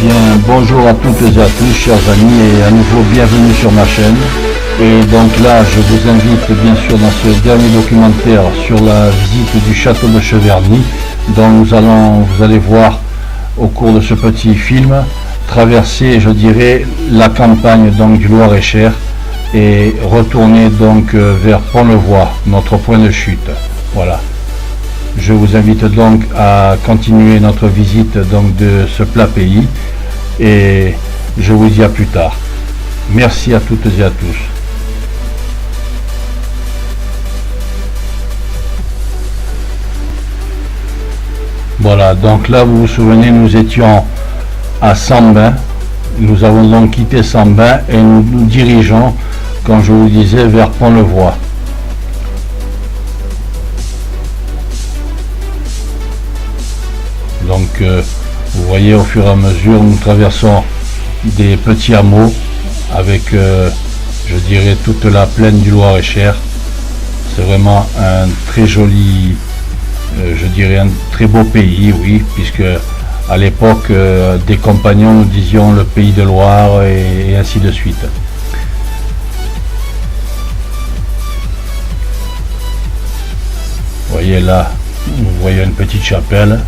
Bien, bonjour à toutes et à tous, chers amis, et à nouveau bienvenue sur ma chaîne. Et donc là, je vous invite bien sûr dans ce dernier documentaire sur la visite du château de Cheverny, dont vous allez voir au cours de ce petit film, traverser, je dirais, la campagne donc du Loir-et-Cher et retourner donc vers Pont-le-Voix, notre point de chute. Voilà. Je vous invite donc à continuer notre visite donc de ce plat pays et je vous dis à plus tard. Merci à toutes et à tous. Voilà, donc là vous vous souvenez, nous étions à Sambin. Nous avons donc quitté Sambin et nous nous dirigeons, comme je vous disais, vers Pont-le-Voix. Donc vous voyez, au fur et à mesure nous traversons des petits hameaux avec je dirais toute la plaine du Loir-et-Cher. C'est vraiment un très joli, je dirais un très beau pays, oui, puisque à l'époque des compagnons nous disions le pays de Loire et ainsi de suite. Vous voyez là, vous voyez une petite chapelle.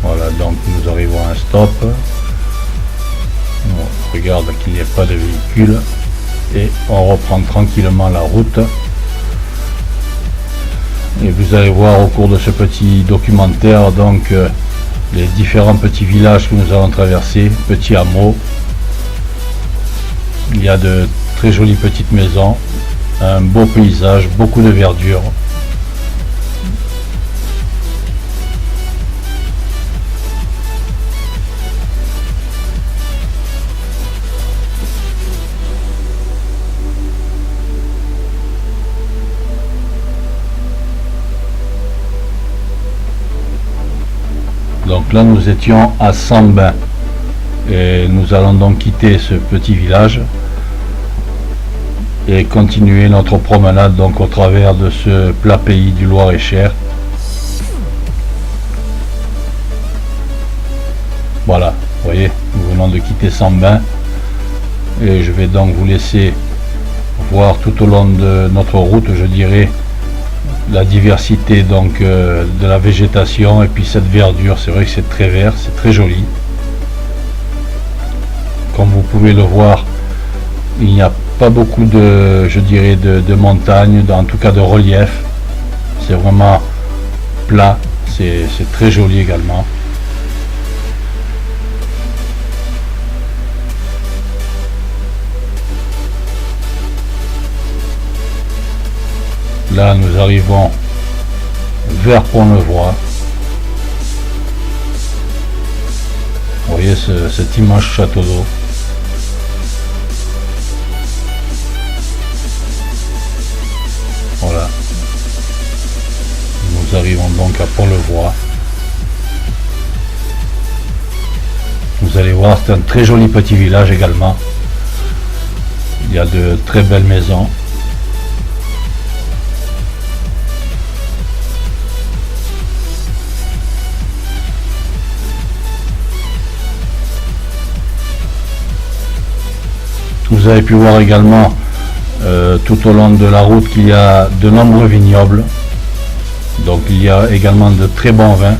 Voilà, donc nous arrivons à un stop. On regarde qu'il n'y ait pas de véhicule et on reprend tranquillement la route. Et vous allez voir au cours de ce petit documentaire donc les différents petits villages que nous allons traverser, petits hameaux. Il y a de très jolies petites maisons, un beau paysage, beaucoup de verdure. Donc là nous étions à Sambin et nous allons donc quitter ce petit village et continuer notre promenade donc au travers de ce plat pays du Loir-et-Cher. Voilà, vous voyez, nous venons de quitter Sambin et je vais donc vous laisser voir tout au long de notre route, je dirais, la diversité donc de la végétation et puis cette verdure. C'est vrai que c'est très vert, c'est très joli. Comme vous pouvez le voir, il n'y a pas beaucoup de, je dirais, de montagnes, en tout cas de relief. C'est vraiment plat, c'est très joli également. Là nous arrivons vers Pont-le-Voix. Vous voyez cet immense château d'eau. Voilà. Nous arrivons donc à Pont-le-Voix. Vous allez voir, c'est un très joli petit village également. Il y a de très belles maisons. Vous avez pu voir également tout au long de la route qu'il y a de nombreux vignobles. Donc il y a également de très bons vins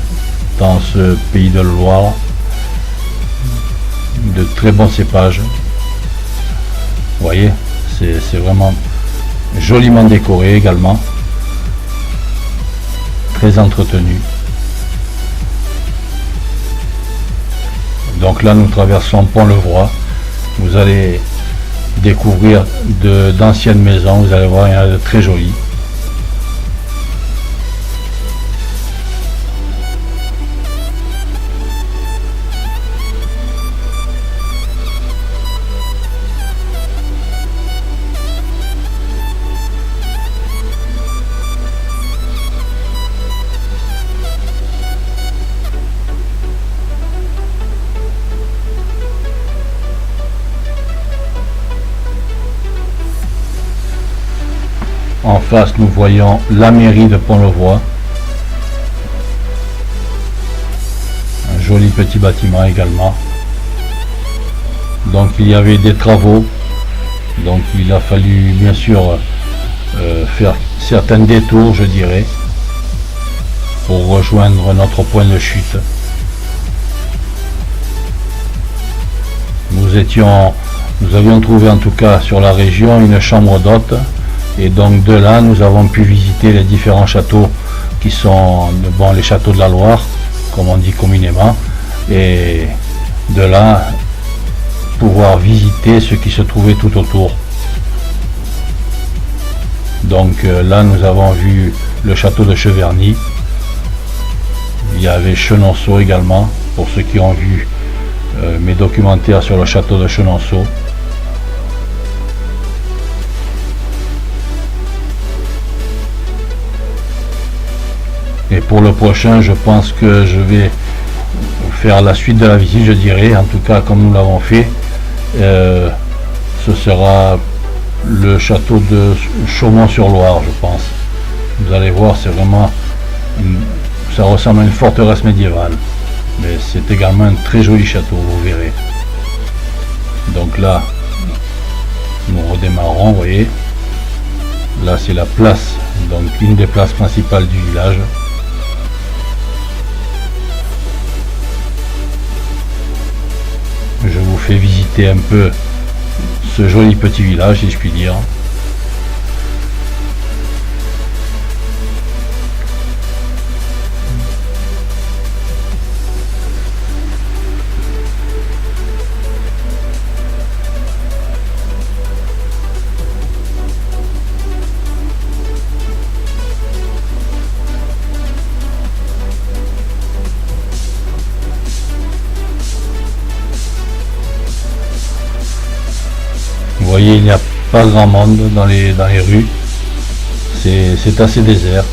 dans ce pays de Loire. De très bons cépages. Vous voyez, c'est vraiment joliment décoré également. Très entretenu. Donc là nous traversons Pont-le-Voix. Vous allez découvrir d'anciennes maisons, vous allez voir, il y en a de très jolies. En face, nous voyons la mairie de Pont-le-Voix. joli petit bâtiment également. Donc il y avait des travaux, donc il a fallu bien sûr faire certains détours, je dirais, pour rejoindre notre point de chute. Nous avions trouvé en tout cas sur la région une chambre d'hôte, et donc de là nous avons pu visiter les différents châteaux qui sont les châteaux de la Loire, comme on dit communément, et de là pouvoir visiter ce qui se trouvait tout autour. Donc là nous avons vu le château de Cheverny, il y avait Chenonceau également, pour ceux qui ont vu mes documentaires sur le château de Chenonceau. Et pour le prochain, je pense que je vais faire la suite de la visite, je dirais, en tout cas comme nous l'avons fait. Ce sera le château de Chaumont-sur-Loire, je pense. Vous allez voir, c'est vraiment ça ressemble à une forteresse médiévale, mais c'est également un très joli château, vous verrez. Donc là nous redémarrons, vous voyez, là c'est la place, donc une des places principales du village. Je vous fais visiter un peu ce joli petit village, si je puis dire. Vous voyez, il n'y a pas grand monde dans les rues, c'est assez désert.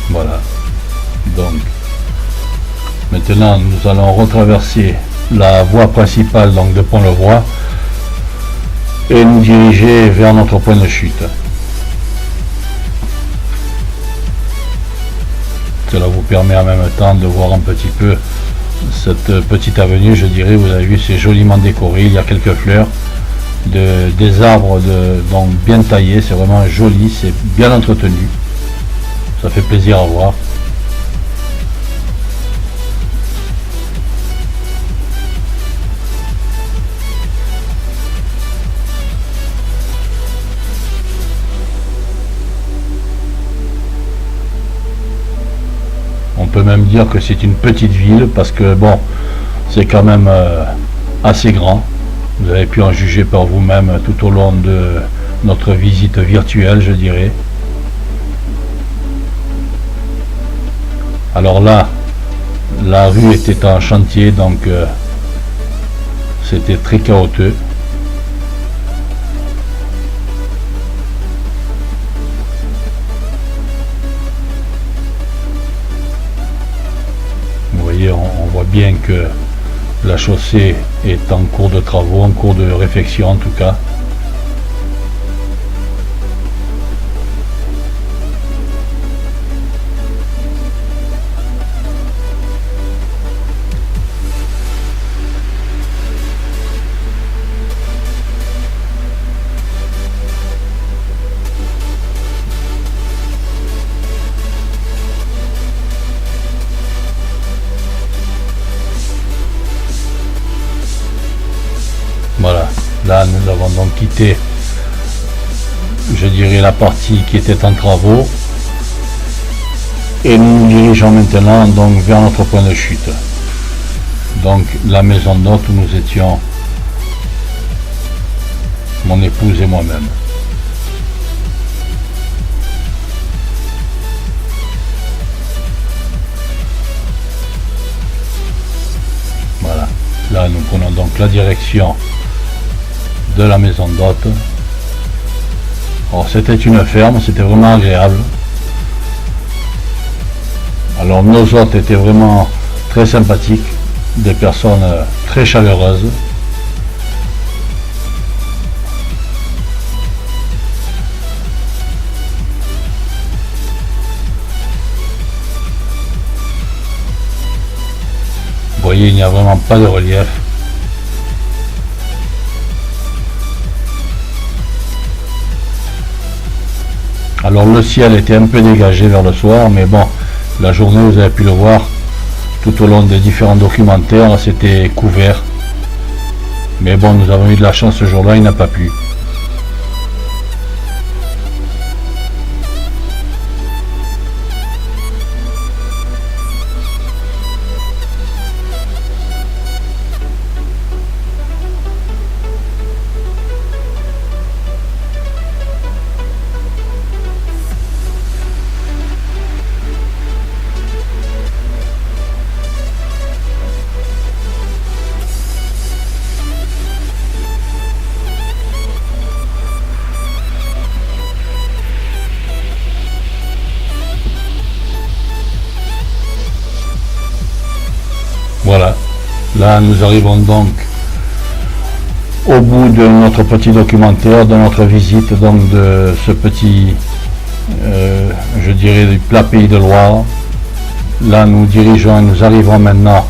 Voilà, donc maintenant nous allons retraverser la voie principale, donc de Pont-le-Voix, et nous diriger vers notre point de chute. Cela vous permet en même temps de voir un petit peu cette petite avenue, je dirais. Vous avez vu, c'est joliment décoré, il y a quelques fleurs, des arbres donc bien taillés, c'est vraiment joli, c'est bien entretenu, ça fait plaisir à voir. On peut même dire que c'est une petite ville, parce que bon, c'est quand même assez grand. Vous avez pu en juger par vous-même tout au long de notre visite virtuelle, je dirais. Alors là, la rue était en chantier, donc c'était très chaotique. Vous voyez, on voit bien que la chaussée est en cours de travaux, en cours de réfection en tout cas. Voilà, là nous avons donc quitté, je dirais, la partie qui était en travaux, et nous nous dirigeons maintenant donc vers notre point de chute, donc la maison d'hôte où nous étions, mon épouse et moi-même. Voilà, là nous prenons donc la direction de la maison d'hôte. Alors c'était une ferme, c'était vraiment agréable. Alors nos hôtes étaient vraiment très sympathiques, des personnes très chaleureuses. Vous voyez, il n'y a vraiment pas de relief. Alors le ciel était un peu dégagé vers le soir, mais bon, la journée, vous avez pu le voir, tout au long des différents documentaires, c'était couvert. Mais bon, nous avons eu de la chance ce jour-là, il n'a pas plu. Voilà, là nous arrivons donc au bout de notre petit documentaire, de notre visite donc de ce petit, je dirais, du plat Pays de Loire. Là nous dirigeons et nous arrivons maintenant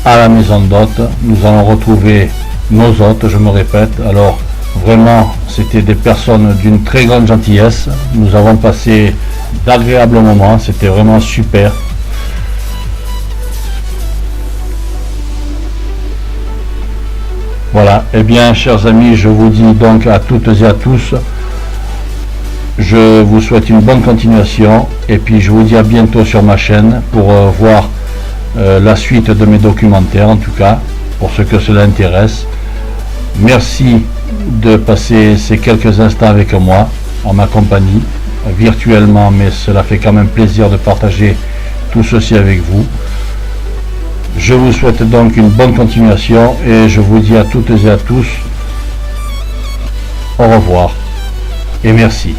à la maison d'hôtes. Nous allons retrouver nos hôtes, je me répète. Alors vraiment c'était des personnes d'une très grande gentillesse. Nous avons passé d'agréables moments, c'était vraiment super. Voilà, eh bien chers amis, je vous dis donc à toutes et à tous, je vous souhaite une bonne continuation et puis je vous dis à bientôt sur ma chaîne pour voir la suite de mes documentaires, en tout cas, pour ceux que cela intéresse. Merci de passer ces quelques instants avec moi, en ma compagnie, virtuellement, mais cela fait quand même plaisir de partager tout ceci avec vous. Je vous souhaite donc une bonne continuation et je vous dis à toutes et à tous au revoir et merci.